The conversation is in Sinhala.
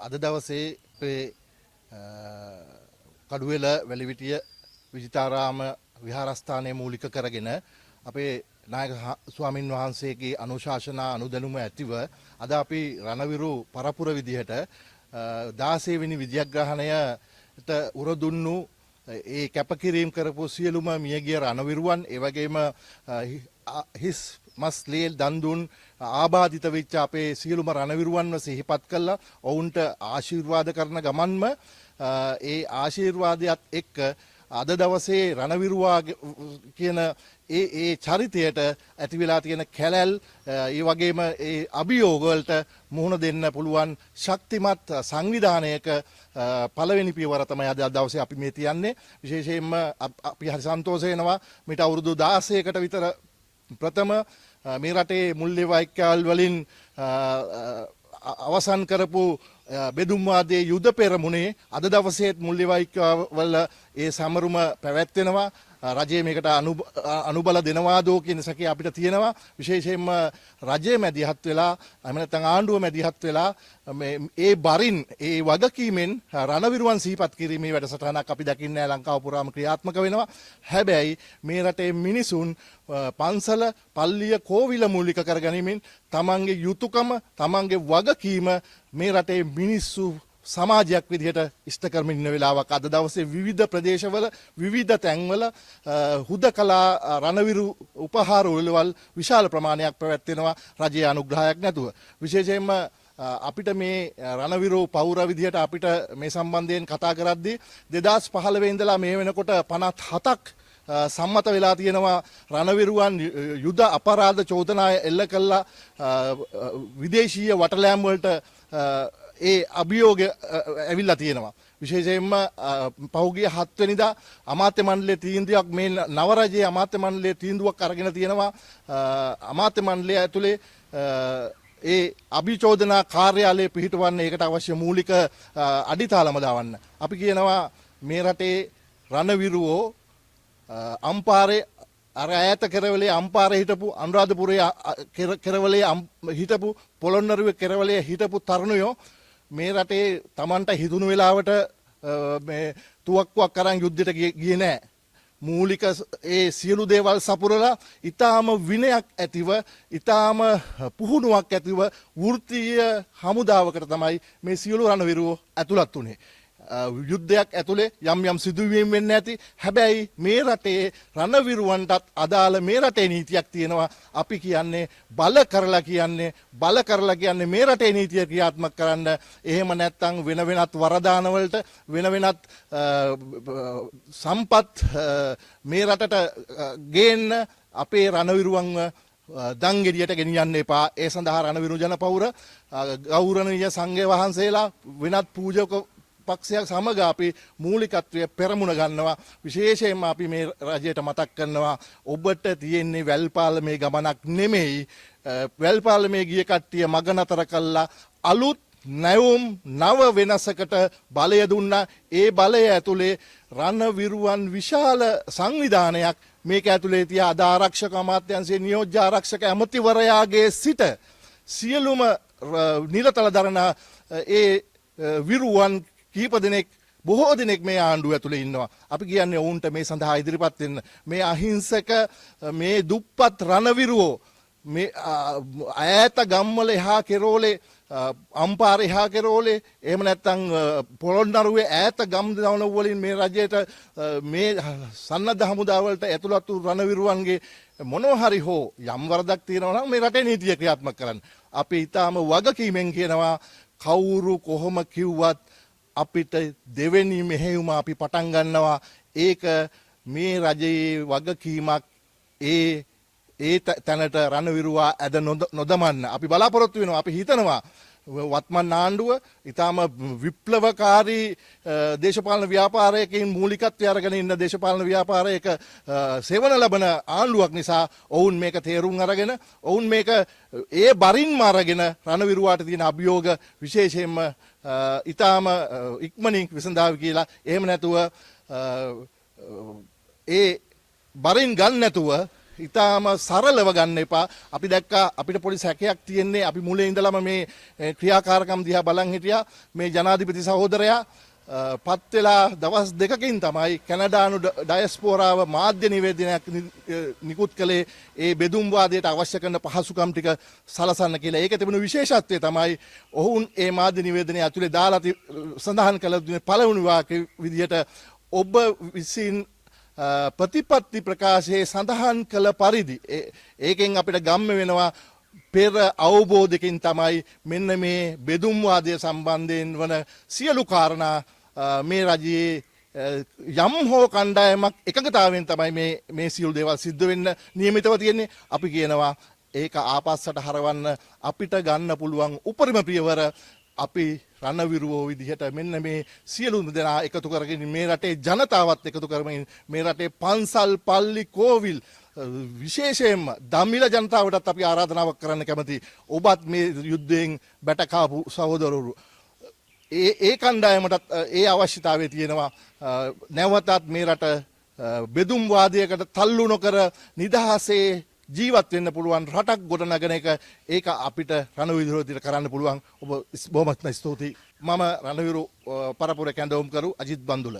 අද දවසේ අපේ කඩුවෙල වැලිවිටිය විජිතාරාම විහාරස්ථානයේ මූලික කරගෙන අපේ නායක ස්වාමින් වහන්සේගේ අනුශාසනා අනුදැනුම ඇතිව අද අපි රණවිරු පරපුර විදිහට 16 වෙනි විජයග්‍රහණයට උරදුන්නු ඒ කැපකිරීම කරපු සියලුම මියගිය රණවිරුවන් ඒ වගේම හිස් මස් ලේල් දන් දුන් ආබාධිත වෙච්ච අපේ සියලුම රණවිරුවන්ව සිහිපත් කළා ඔවුන්ට ආශිර්වාද කරන ගමන්ම ඒ ආශිර්වාදයත් එක්ක අද දවසේ රණවිරුවා කියන ඒ චරිතයට ඇති වෙලා තියෙන කැලැල් ඒ වගේම ඒ අභියෝග වලට මුහුණ දෙන්න පුළුවන් ශක්තිමත් සංවිධානයක පළවෙනි පියවර තමයි අද දවසේ අපි මේ තියන්නේ. විශේෂයෙන්ම අපි හරි සන්තෝෂ වෙනවා මිට අවුරුදු 16කට විතර ප්‍රථම මේ රටේ මුල්ලේ වෛක්‍යවල් වලින් අවසන් කරපු බෙදුම්වාදයේ යුද පෙරමුණේ අද දවසේත් මුල්ලේ වෛක්‍යවල ඒ සමරුම පැවැත්වෙනවා. රජය මේකට අනුබල දෙනවාදෝ කියන සැකය අපිට තියෙනවා. විශේෂයෙන්ම රජය මැදිහත් වෙලා එහෙම නැත්නම් ආණ්ඩුව මැදිහත් වෙලා ඒ බරින් ඒ වගකීමෙන් රණවිරුවන් සිහිපත් කිරීමේ වැඩසටහනක් අපි දකින්නේ ලංකාව පුරාම ක්‍රියාත්මක වෙනවා. හැබැයි මේ රටේ මිනිසුන් පන්සල පල්ලිය කෝවිල මූලික කරගනිමින් තමන්ගේ යුතුයකම තමන්ගේ වගකීම මේ රටේ මිනිස්සු සමාජයක් විදිහට ඉෂ්ට කරමින් ඉන්න වෙලාවක් අද දවසේ විවිධ ප්‍රදේශවල විවිධ තැන්වල හුදකලා රණවිරු උපහාර උළෙලවල් විශාල ප්‍රමාණයක් පැවැත්වෙනවා රජයේ අනුග්‍රහයක් නැතුව. විශේෂයෙන්ම අපිට මේ රණවිරු පෞර විදිහට අපිට මේ සම්බන්ධයෙන් කතා කරද්දී 2015 ඉඳලා මේ වෙනකොට 57ක් සම්මත වෙලා තියෙනවා රණවිරුවන් යුද අපරාධ චෝදනා එල්ල කළා විදේශීය වටලෑම් වලට ඒ අභියෝග ඇවිල්ලා තියෙනවා. විශේෂයෙන්ම පහුගිය 7 වෙනිදා අමාත්‍ය මණ්ඩලයේ තීන්දුවක් මේ නව රජයේ අමාත්‍ය මණ්ඩලයේ තීන්දුවක් අරගෙන තියෙනවා. අමාත්‍ය මණ්ඩලය ඇතුලේ ඒ අභිචෝදනා කාර්යාලය පිහිටවන්න ඒකට අවශ්‍ය මූලික අඩිතාලම දාවන්න. අපි කියනවා මේ රටේ රණවිරුවෝ අම්පාරේ අර ඈත කෙරවලේ අම්පාරේ හිටපු අනුරාධපුරයේ කෙරවලේ හිටපු පොළොන්නරුවේ කෙරවලේ හිටපු තරුණයෝ මේ රටේ Tamanට හිතුණු වෙලාවට මේ තුවක්කුවක් අරන් යුද්ධයට ගියේ නැහැ. මූලික ඒ සියලු දේවල් සපුරලා ඊටාම විනයක් ඇතිව ඊටාම පුහුණුවක් ඇතිව වෘත්තීය හමුදාවකට තමයි මේ සියලු රණවිරුවෝ ඇතුළත් වුණේ. යුද්ධයක් ඇතුලේ යම් යම් සිදුවීම් වෙන්න ඇති. හැබැයි මේ රටේ රණවිරුවන්ටත් අදාළ මේ රටේ නීතියක් තියෙනවා. අපි කියන්නේ බල කරලා කියන්නේ මේ රටේ නීතිය ක්‍රියාත්මක කරන්න. එහෙම නැත්නම් වෙන වෙනත් වරදාන වලට වෙන වෙනත් සම්පත් මේ රටට ගේන්න අපේ රණවිරුවන්ව දංගෙඩියට ගෙනියන්න එපා. ඒ සඳහා රණවිරු ජනපෞර ගෞරවනීය සංඝ වහන්සේලා වෙනත් පූජක පක්ෂයක් සමග අපි මූලිකත්වය පෙරමුණ ගන්නවා. විශේෂයෙන්ම අපි මේ රජයට මතක් කරනවා ඔබට තියෙන්නේ වැල්පාලමේ ගමනක් නෙමෙයි. වැල්පාලමේ ගිය කට්ටිය මග නතර කළා අලුත් නැවුම් නව වෙනසකට බලය දුන්නා. ඒ බලය ඇතුලේ රණවිරුවන් විශාල සංවිධානයක් මේක ඇතුලේ තියා අද ආරක්ෂක අමාත්‍යාංශයේ නියෝජ්‍ය ආරක්ෂක ඇමතිවරයාගේ සිට සියලුම නිරතල දරන ඒ විරුවන් කීප දෙනෙක් බොහෝ දෙනෙක් මේ ආණ්ඩුව ඇතුලේ ඉන්නවා. අපි කියන්නේ ඔවුන්ට මේ සඳහා ඉදිරිපත් වෙන්න. මේ අහිංසක මේ දුප්පත් රණවිරුවෝ මේ ඈත ගම්වල එහා කෙරෝලේ අම්පාරේ එහා කෙරෝලේ එහෙම නැත්නම් පොළොන්නරුවේ ඈත ගම් දවන වලින් මේ රජයට මේ සන්නද්ධ හමුදා වලට ඇතුළත් වූ රණවිරුවන්ගේ මොනවා හරි හෝ යම් වරදක් තියෙනවා නම් මේ රටේ නීතිය ක්‍රියාත්මක කරන්න. අපි ඊටාම වගකීමෙන් කියනවා කවුරු කොහොම කිව්වත් අපිට දෙවෙනි මෙහෙයුම අපි පටන් ගන්නවා. ඒක මේ රජයේ වගකීමක්. ඒ තැනට රණවිරුවා ඇද නොදමන්න අපි බලාපොරොත්තු වෙනවා. අපි හිතනවා වත්මන් ආණ්ඩුව ඊටාම විප්ලවකාරී දේශපාලන ව්‍යාපාරයකින් මූලිකත්වය අරගෙන ඉන්න දේශපාලන ව්‍යාපාරයක සේවන ලබන ආණ්ඩුවක් නිසා ඔවුන් මේක තේරුම් අරගෙන ඔවුන් මේක ඒ බරින්ම අරගෙන රණවිරුවාට තියෙන අභියෝග විශේෂයෙන්ම ඊටාම ඉක්මනින් විසඳාවි කියලා. එහෙම නැතුව ඒ බරින් ගන්න නැතුව ඉතාම සරලව ගන්න එපා. අපි දැක්කා අපිට පොඩි සැකයක් තියෙන්නේ අපි මුලින් ඉඳලම මේ ක්‍රියාකාරකම් දිහා බලන් හිටියා. මේ ජනාධිපති සහෝදරයා පත් වෙලා දවස් දෙකකින් තමයි කැනඩානු ඩයස්පෝරාව මාධ්‍ය නිවේදනයක් නිකුත් කළේ ඒ බෙදුම් වාදයට අවශ්‍ය කරන පහසුකම් ටික සලසන්න කියලා. ඒක තිබුණු විශේෂත්වය තමයි ඔවුන් ඒ මාධ්‍ය නිවේදනය ඇතුලේ දාලා සඳහන් කළ පළවෙනි වාක්‍ය විදිහට ඔබ විසින් ප්‍රතිපත්ති ප්‍රකාශයේ සඳහන් කළ පරිදි ඒකෙන් අපිට ගම්ම වෙනවා පෙර අවබෝධකින් තමයි මෙන්න මේ බෙදුම්වාදය සම්බන්ධයෙන් වන සියලු කාරණා මේ රජයේ යම් හෝ කණ්ඩායමක් එකඟතාවෙන් තමයි මේ සියලු දේවල් සිද්ධ වෙන්න නියමිතව තියෙන්නේ. අපි කියනවා ඒක ආපස්සට හරවන්න අපිට ගන්න පුළුවන් උපරිම පියවර අපි රණවිරුවෝ විදිහට මෙන්න මේ සියලු දෙනා එකතු කරගෙන මේ රටේ ජනතාවත් එකතු කරමින් මේ රටේ පන්සල් පල්ලි කෝවිල් විශේෂයෙන්ම දමිළ ජනතාවටත් අපි ආරාධනාවක් කරන්න කැමති. ඔබත් මේ යුද්ධයෙන් බැටකාපු සහෝදරවරු ඒ කණ්ඩායමටත් ඒ අවශ්‍යතාවය තියෙනවා. නැවතත් මේ රට බෙදුම් වාදයකට තල්ලු නොකර නිදහසේ ජීවත් වෙන්න පුළුවන් රටක් ගොඩනගන එක ඒක අපිට රණවිරුවෝ කරන්න පුළුවන්. ඔබ බොහොමත්ම ස්තුතියි. මම රණවිරු පරපුර කැඳවුම්කරු අජිත් බන්දුල.